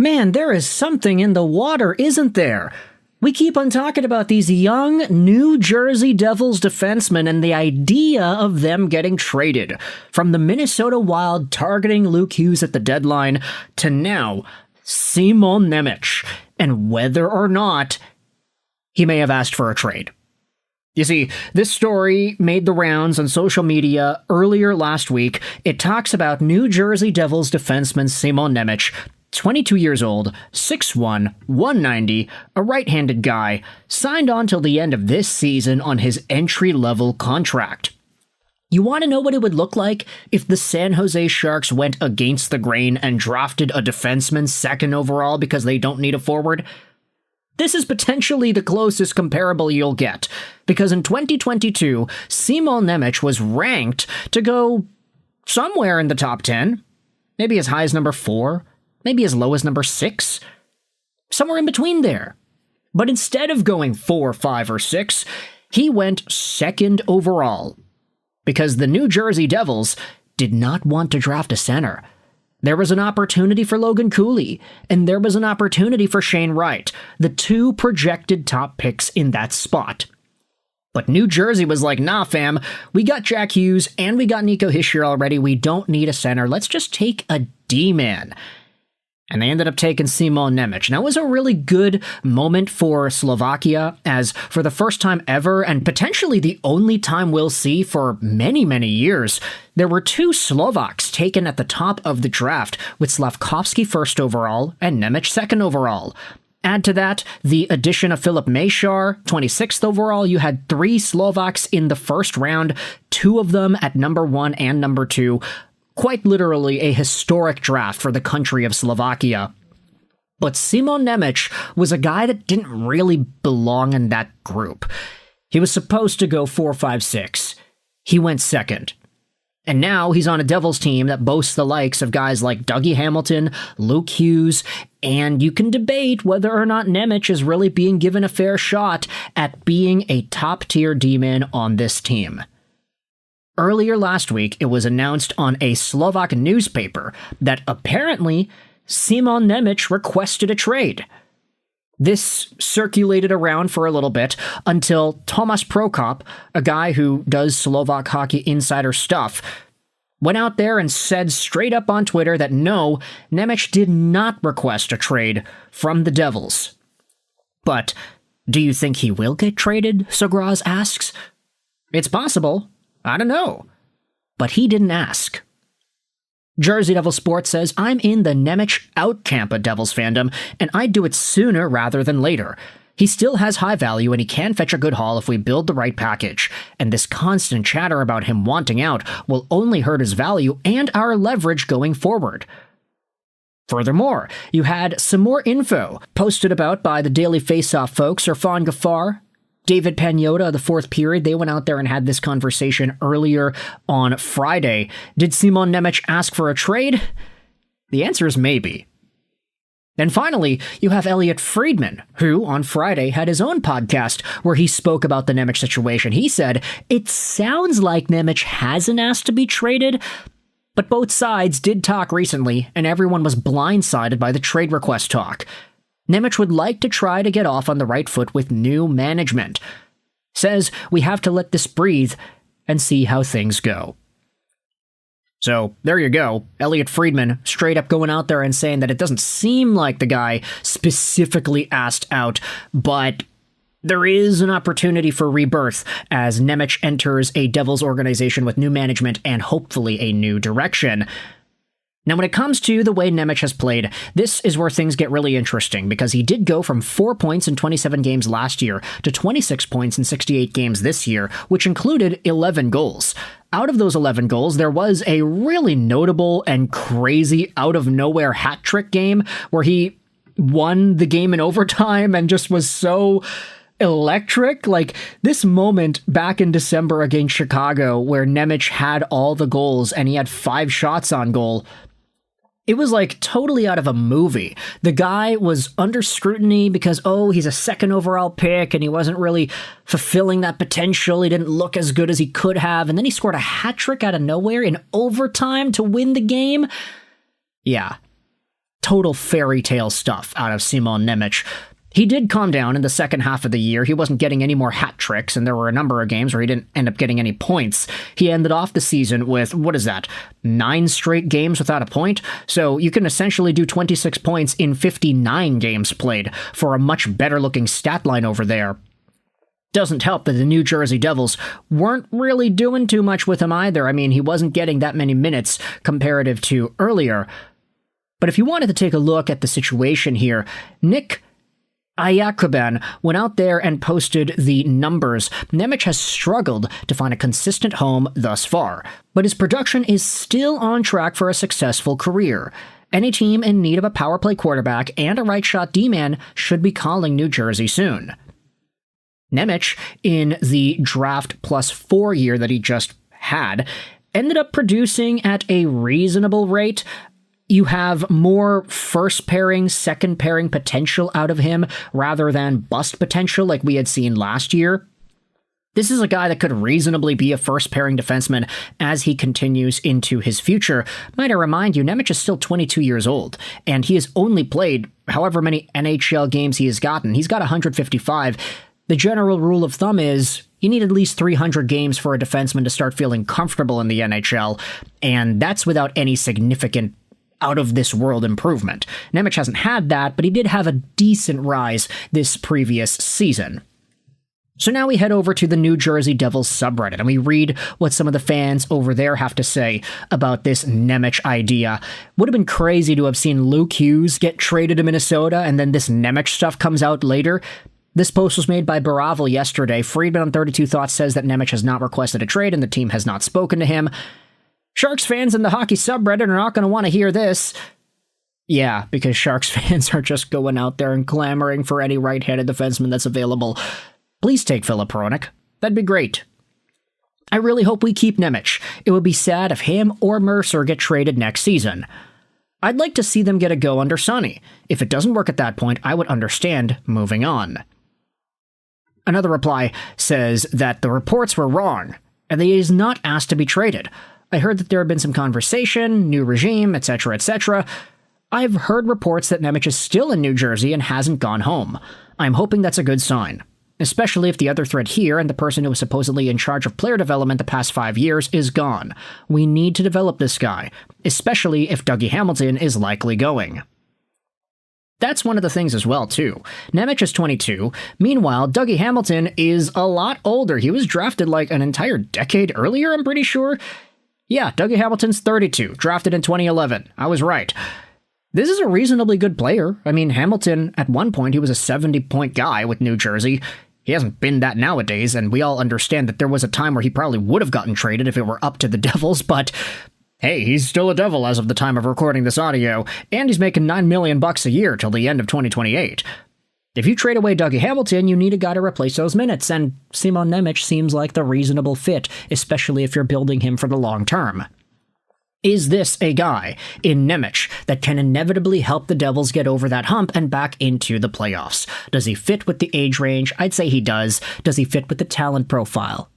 Man, there is something in the water, isn't there? We keep on talking about these young New Jersey Devils defensemen and the idea of them getting traded. From the Minnesota Wild targeting Luke Hughes at the deadline to now, Simon Nemec, and whether or not he may have asked for a trade. You see, this story made the rounds on social media earlier last week. It talks about New Jersey Devils defenseman Simon Nemec, 22 years old, 6'1", 190, a right-handed guy, signed on till the end of this season on his entry-level contract. You want to know what it would look like if the San Jose Sharks went against the grain and drafted a defenseman second overall because they don't need a forward? This is potentially the closest comparable you'll get, because in 2022, Simon Nemec was ranked to go somewhere in the top 10, maybe as high as number 4, maybe as low as number 6, somewhere in between there. But instead of going 4, 5, or 6, he went second overall, because the New Jersey Devils did not want to draft a center. There was an opportunity for Logan Cooley, and there was an opportunity for Shane Wright, the two projected top picks in that spot. But New Jersey was like, nah fam, we got Jack Hughes and we got Nico Hischier already, we don't need a center, let's just take a D-man. And they ended up taking Simon Nemec. Now, it was a really good moment for Slovakia, as for the first time ever, and potentially the only time we'll see for many, many years, there were two Slovaks taken at the top of the draft, with Slavkovsky first overall and Nemec second overall. Add to that the addition of Filip Mesar, 26th overall. You had 3 Slovaks in the first round, 2 of them at number 1 and number 2. Quite literally a historic draft for the country of Slovakia. But Simon Nemec was a guy that didn't really belong in that group. He was supposed to go 4, 5, 6. He went second. And now he's on a Devils team that boasts the likes of guys like Dougie Hamilton, Luke Hughes, and you can debate whether or not Nemec is really being given a fair shot at being a top-tier D-man on this team. Earlier last week, it was announced on a Slovak newspaper that apparently Simon Nemec requested a trade. This circulated around for a little bit until Tomas Prokop, a guy who does Slovak hockey insider stuff, went out there and said straight up on Twitter that no, Nemec did not request a trade from the Devils. But do you think he will get traded? Sograz asks. It's possible. I don't know. But he didn't ask. Jersey Devil Sports says, I'm in the Nemec out camp of Devils fandom, and I'd do it sooner rather than later. He still has high value and he can fetch a good haul if we build the right package, and this constant chatter about him wanting out will only hurt his value and our leverage going forward. Furthermore, you had some more info posted about by the Daily Faceoff folks, Irfan Ghaffar, David Pagnotta, the fourth period. They went out there and had this conversation earlier on Friday. Did Simon Nemec ask for a trade? The answer is maybe. And finally, you have Elliotte Friedman, who on Friday had his own podcast where he spoke about the Nemec situation. He said, it sounds like Nemec hasn't asked to be traded, but both sides did talk recently, and everyone was blindsided by the trade request talk. Nemec would like to try to get off on the right foot with new management. Says we have to let this breathe and see how things go. So, there you go. Elliotte Friedman straight up going out there and saying that it doesn't seem like the guy specifically asked out, but there is an opportunity for rebirth as Nemec enters a Devils organization with new management and hopefully a new direction. Now, when it comes to the way Nemec has played, this is where things get really interesting, because he did go from 4 points in 27 games last year to 26 points in 68 games this year, which included 11 goals. Out of those 11 goals, there was a really notable and crazy out-of-nowhere hat trick game where he won the game in overtime and just was so electric. Like, this moment back in December against Chicago where Nemec had all the goals and he had 5 shots on goal, it was like totally out of a movie. The guy was under scrutiny because, he's a second overall pick and he wasn't really fulfilling that potential. He didn't look as good as he could have. And then he scored a hat trick out of nowhere in overtime to win the game. Yeah. total fairy tale stuff out of Simon Nemec. He did calm down in the second half of the year. He wasn't getting any more hat tricks, and there were a number of games where he didn't end up getting any points. He ended off the season with, 9 straight games without a point? So you can essentially do 26 points in 59 games played for a much better-looking stat line over there. Doesn't help that the New Jersey Devils weren't really doing too much with him either. I mean, he wasn't getting that many minutes comparative to earlier. But if you wanted to take a look at the situation here, Nick Ayakuben went out there and posted the numbers. Nemec has struggled to find a consistent home thus far, but his production is still on track for a successful career. Any team in need of a power play quarterback and a right-shot D-man should be calling New Jersey soon. Nemec, in the draft +4 year that he just had, ended up producing at a reasonable rate. You have more first pairing, second pairing potential out of him rather than bust potential like we had seen last year. This is a guy that could reasonably be a first pairing defenseman as he continues into his future. Might I remind you, Nemec is still 22 years old, and he has only played however many NHL games he has gotten. He's got 155. The general rule of thumb is you need at least 300 games for a defenseman to start feeling comfortable in the NHL, and that's without any significant out-of-this-world improvement. Nemec hasn't had that, but he did have a decent rise this previous season. So now we head over to the New Jersey Devils subreddit, and we read what some of the fans over there have to say about this Nemec idea. Would have been crazy to have seen Luke Hughes get traded to Minnesota, and then this Nemec stuff comes out later. This post was made by Baravel yesterday. Friedman on 32 Thoughts says that Nemec has not requested a trade, and the team has not spoken to him. Sharks fans in the hockey subreddit are not going to want to hear this. Yeah, because Sharks fans are just going out there and clamoring for any right-handed defenseman that's available. Please take Filip Hronek. That'd be great. I really hope we keep Nemec. It would be sad if him or Mercer get traded next season. I'd like to see them get a go under Sonny. If it doesn't work at that point, I would understand moving on. Another reply says that the reports were wrong, and that he is not asked to be traded. I heard that there had been some conversation, new regime, etc., etc. I've heard reports that Nemec is still in New Jersey and hasn't gone home. I'm hoping that's a good sign, especially if the other thread here and the person who was supposedly in charge of player development the past 5 years is gone. We need to develop this guy, especially if Dougie Hamilton is likely going. That's one of the things as well, too. Nemec is 22. Meanwhile, Dougie Hamilton is a lot older. He was drafted like an entire decade earlier, I'm pretty sure. Yeah, Dougie Hamilton's 32, drafted in 2011. I was right. This is a reasonably good player. I mean, Hamilton, at one point, he was a 70-point guy with New Jersey. He hasn't been that nowadays, and we all understand that there was a time where he probably would have gotten traded if it were up to the Devils, but hey, he's still a Devil as of the time of recording this audio, and he's making $9 million a year till the end of 2028. If you trade away Dougie Hamilton, you need a guy to replace those minutes, and Simon Nemec seems like the reasonable fit, especially if you're building him for the long term. Is this a guy in Nemec that can inevitably help the Devils get over that hump and back into the playoffs? Does he fit with the age range? I'd say he does. Does he fit with the talent profile?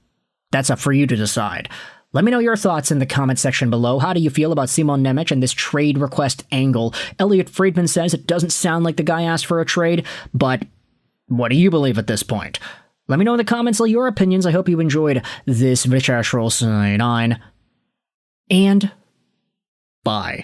That's up for you to decide. Let me know your thoughts in the comment section below. How do you feel about Simon Nemec and this trade request angle? Elliotte Friedman says it doesn't sound like the guy asked for a trade, but what do you believe at this point? Let me know in the comments all your opinions. I hope you enjoyed this Vitashroll 9. And bye.